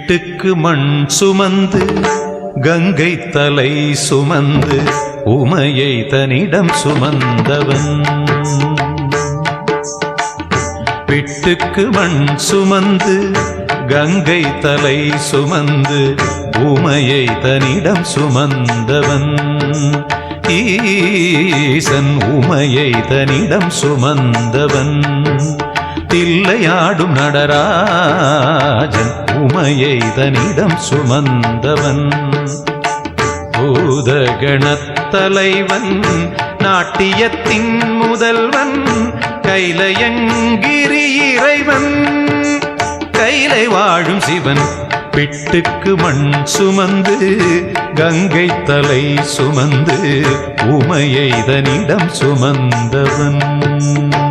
பிட்டுக்கு மண் சுமந்து கங்கை தலை சுமந்து உமையை தன்னிடம் சுமந்தவன். பிட்டுக்கு மண் சுமந்து கங்கை தலை சுமந்து உமையை தன்னிடம் சுமந்தவன். ஈசன் உமையை தன்னிடம் சுமந்தவன். தில்லையாடும் நடராஜன் உமையை தன்னிடம் சுமந்தவன். பூதகணத்தலைவன் நாட்டியத்தின் முதல்வன் கைலயங்கிரி இறைவன் கைலை வாழும் சிவன். பிட்டுக்கு மண் சுமந்து கங்கை தலை சுமந்து உமையை தன்னிடம் சுமந்தவன்.